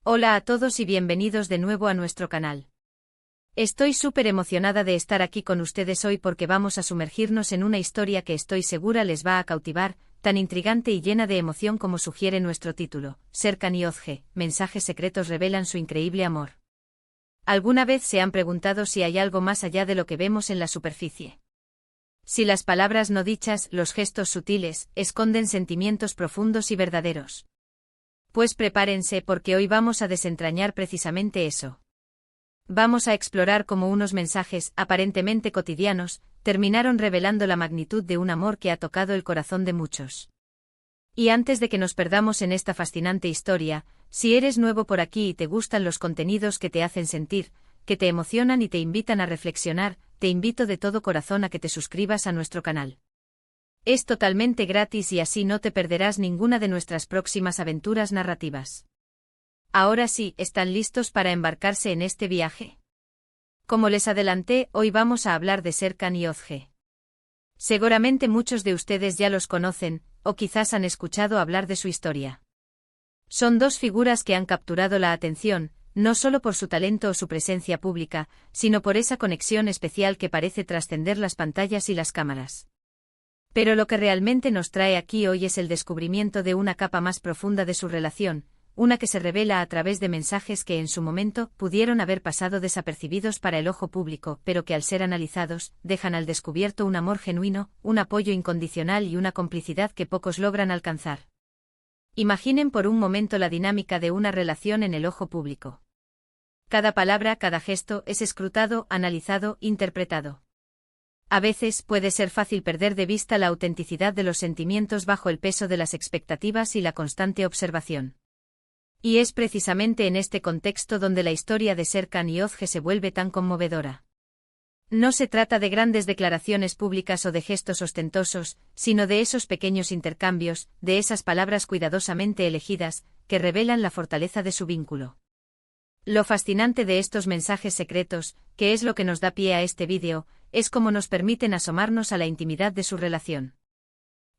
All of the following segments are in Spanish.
Hola a todos y bienvenidos de nuevo a nuestro canal. Estoy súper emocionada de estar aquí con ustedes hoy porque vamos a sumergirnos en una historia que estoy segura les va a cautivar, tan intrigante y llena de emoción como sugiere nuestro título. Serkan y Özge, mensajes secretos revelan su increíble amor. ¿Alguna vez se han preguntado si hay algo más allá de lo que vemos en la superficie? Si las palabras no dichas, los gestos sutiles, esconden sentimientos profundos y verdaderos. Pues prepárense porque hoy vamos a desentrañar precisamente eso. Vamos a explorar cómo unos mensajes, aparentemente cotidianos, terminaron revelando la magnitud de un amor que ha tocado el corazón de muchos. Y antes de que nos perdamos en esta fascinante historia, si eres nuevo por aquí y te gustan los contenidos que te hacen sentir, que te emocionan y te invitan a reflexionar, te invito de todo corazón a que te suscribas a nuestro canal. Es totalmente gratis y así no te perderás ninguna de nuestras próximas aventuras narrativas. Ahora sí, ¿están listos para embarcarse en este viaje? Como les adelanté, hoy vamos a hablar de Serkan y Özge. Seguramente muchos de ustedes ya los conocen, o quizás han escuchado hablar de su historia. Son dos figuras que han capturado la atención, no solo por su talento o su presencia pública, sino por esa conexión especial que parece trascender las pantallas y las cámaras. Pero lo que realmente nos trae aquí hoy es el descubrimiento de una capa más profunda de su relación, una que se revela a través de mensajes que en su momento pudieron haber pasado desapercibidos para el ojo público, pero que al ser analizados, dejan al descubierto un amor genuino, un apoyo incondicional y una complicidad que pocos logran alcanzar. Imaginen por un momento la dinámica de una relación en el ojo público. Cada palabra, cada gesto es escrutado, analizado, interpretado. A veces puede ser fácil perder de vista la autenticidad de los sentimientos bajo el peso de las expectativas y la constante observación. Y es precisamente en este contexto donde la historia de Serkan y Özge se vuelve tan conmovedora. No se trata de grandes declaraciones públicas o de gestos ostentosos, sino de esos pequeños intercambios, de esas palabras cuidadosamente elegidas, que revelan la fortaleza de su vínculo. Lo fascinante de estos mensajes secretos, que es lo que nos da pie a este vídeo, es cómo nos permiten asomarnos a la intimidad de su relación.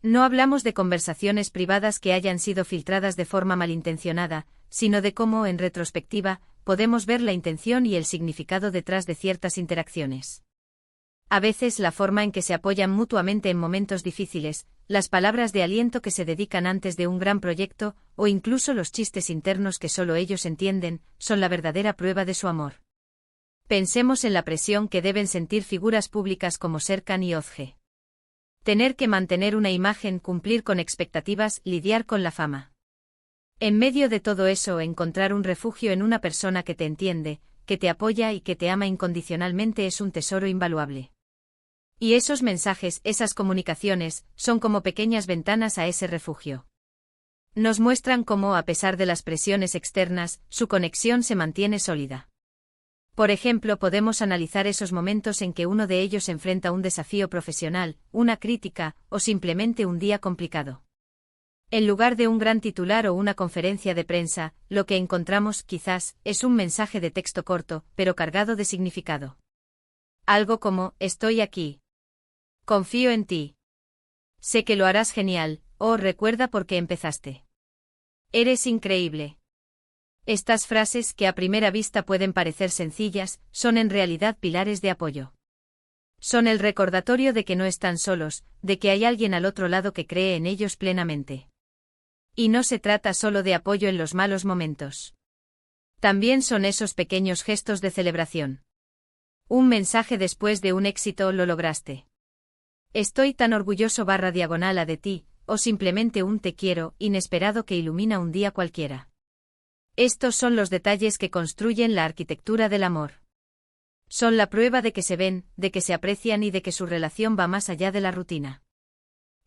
No hablamos de conversaciones privadas que hayan sido filtradas de forma malintencionada, sino de cómo, en retrospectiva, podemos ver la intención y el significado detrás de ciertas interacciones. A veces la forma en que se apoyan mutuamente en momentos difíciles, las palabras de aliento que se dedican antes de un gran proyecto, o incluso los chistes internos que solo ellos entienden, son la verdadera prueba de su amor. Pensemos en la presión que deben sentir figuras públicas como Serkan y Özge. Tener que mantener una imagen, cumplir con expectativas, lidiar con la fama. En medio de todo eso, encontrar un refugio en una persona que te entiende, que te apoya y que te ama incondicionalmente es un tesoro invaluable. Y esos mensajes, esas comunicaciones, son como pequeñas ventanas a ese refugio. Nos muestran cómo, a pesar de las presiones externas, su conexión se mantiene sólida. Por ejemplo, podemos analizar esos momentos en que uno de ellos enfrenta un desafío profesional, una crítica, o simplemente un día complicado. En lugar de un gran titular o una conferencia de prensa, lo que encontramos, quizás, es un mensaje de texto corto, pero cargado de significado. Algo como, estoy aquí. Confío en ti. Sé que lo harás genial, o recuerda por qué empezaste. Eres increíble. Estas frases, que a primera vista pueden parecer sencillas, son en realidad pilares de apoyo. Son el recordatorio de que no están solos, de que hay alguien al otro lado que cree en ellos plenamente. Y no se trata solo de apoyo en los malos momentos. También son esos pequeños gestos de celebración. Un mensaje después de un éxito, lo lograste. Estoy tan orgulloso /diagonal de ti, o simplemente un te quiero, inesperado que ilumina un día cualquiera. Estos son los detalles que construyen la arquitectura del amor. Son la prueba de que se ven, de que se aprecian y de que su relación va más allá de la rutina.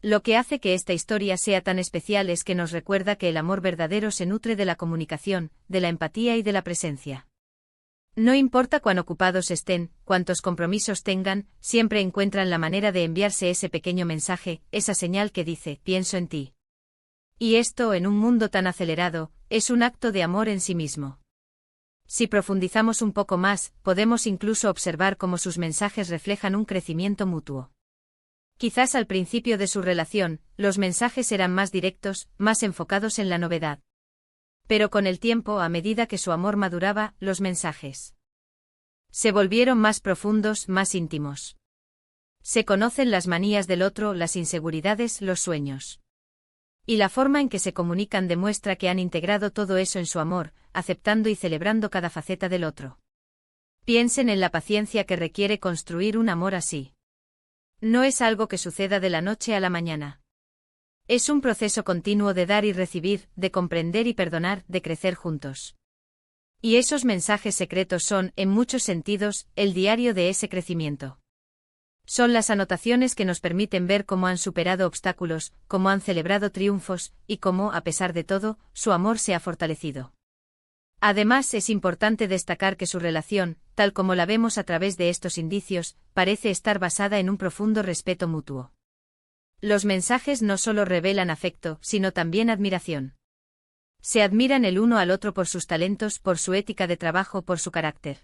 Lo que hace que esta historia sea tan especial es que nos recuerda que el amor verdadero se nutre de la comunicación, de la empatía y de la presencia. No importa cuán ocupados estén, cuántos compromisos tengan, siempre encuentran la manera de enviarse ese pequeño mensaje, esa señal que dice, pienso en ti. Y esto, en un mundo tan acelerado, es un acto de amor en sí mismo. Si profundizamos un poco más, podemos incluso observar cómo sus mensajes reflejan un crecimiento mutuo. Quizás al principio de su relación, los mensajes eran más directos, más enfocados en la novedad. Pero con el tiempo, a medida que su amor maduraba, los mensajes se volvieron más profundos, más íntimos. Se conocen las manías del otro, las inseguridades, los sueños. Y la forma en que se comunican demuestra que han integrado todo eso en su amor, aceptando y celebrando cada faceta del otro. Piensen en la paciencia que requiere construir un amor así. No es algo que suceda de la noche a la mañana. Es un proceso continuo de dar y recibir, de comprender y perdonar, de crecer juntos. Y esos mensajes secretos son, en muchos sentidos, el diario de ese crecimiento. Son las anotaciones que nos permiten ver cómo han superado obstáculos, cómo han celebrado triunfos, y cómo, a pesar de todo, su amor se ha fortalecido. Además, es importante destacar que su relación, tal como la vemos a través de estos indicios, parece estar basada en un profundo respeto mutuo. Los mensajes no solo revelan afecto, sino también admiración. Se admiran el uno al otro por sus talentos, por su ética de trabajo, por su carácter.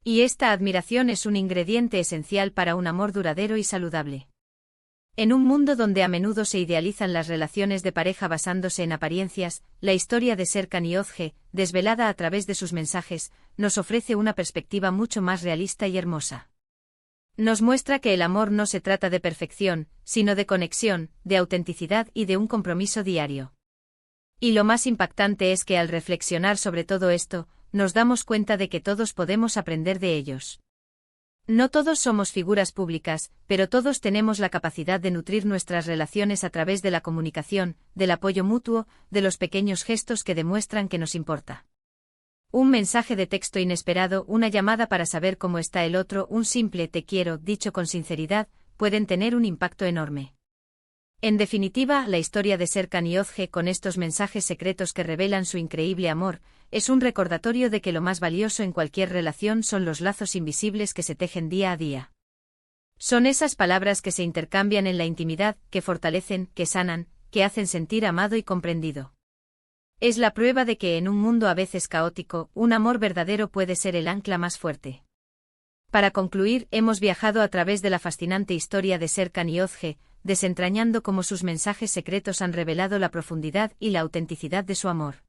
Y esta admiración es un ingrediente esencial para un amor duradero y saludable. En un mundo donde a menudo se idealizan las relaciones de pareja basándose en apariencias, la historia de Serkan y Özge, desvelada a través de sus mensajes, nos ofrece una perspectiva mucho más realista y hermosa. Nos muestra que el amor no se trata de perfección, sino de conexión, de autenticidad y de un compromiso diario. Y lo más impactante es que al reflexionar sobre todo esto, nos damos cuenta de que todos podemos aprender de ellos. No todos somos figuras públicas, pero todos tenemos la capacidad de nutrir nuestras relaciones a través de la comunicación, del apoyo mutuo, de los pequeños gestos que demuestran que nos importa. Un mensaje de texto inesperado, una llamada para saber cómo está el otro, un simple te quiero, dicho con sinceridad, pueden tener un impacto enorme. En definitiva, la historia de Serkan y Özge, con estos mensajes secretos que revelan su increíble amor, es un recordatorio de que lo más valioso en cualquier relación son los lazos invisibles que se tejen día a día. Son esas palabras que se intercambian en la intimidad, que fortalecen, que sanan, que hacen sentir amado y comprendido. Es la prueba de que en un mundo a veces caótico, un amor verdadero puede ser el ancla más fuerte. Para concluir, hemos viajado a través de la fascinante historia de Serkan y Özge, desentrañando cómo sus mensajes secretos han revelado la profundidad y la autenticidad de su amor.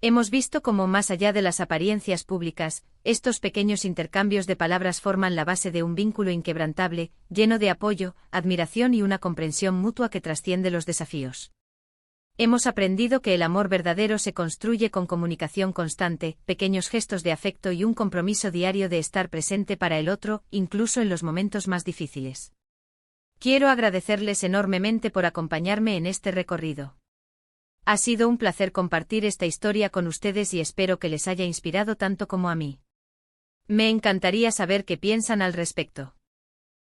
Hemos visto cómo, más allá de las apariencias públicas, estos pequeños intercambios de palabras forman la base de un vínculo inquebrantable, lleno de apoyo, admiración y una comprensión mutua que trasciende los desafíos. Hemos aprendido que el amor verdadero se construye con comunicación constante, pequeños gestos de afecto y un compromiso diario de estar presente para el otro, incluso en los momentos más difíciles. Quiero agradecerles enormemente por acompañarme en este recorrido. Ha sido un placer compartir esta historia con ustedes y espero que les haya inspirado tanto como a mí. Me encantaría saber qué piensan al respecto.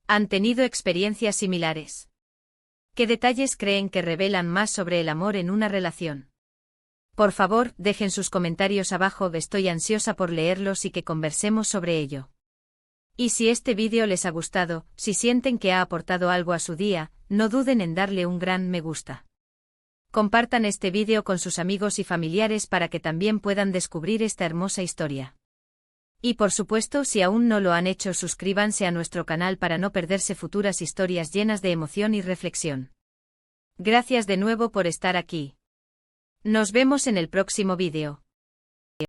¿Han tenido experiencias similares? ¿Qué detalles creen que revelan más sobre el amor en una relación? Por favor, dejen sus comentarios abajo, estoy ansiosa por leerlos y que conversemos sobre ello. Y si este vídeo les ha gustado, si sienten que ha aportado algo a su día, no duden en darle un gran me gusta. Compartan este vídeo con sus amigos y familiares para que también puedan descubrir esta hermosa historia. Y por supuesto, si aún no lo han hecho, suscríbanse a nuestro canal para no perderse futuras historias llenas de emoción y reflexión. Gracias de nuevo por estar aquí. Nos vemos en el próximo vídeo.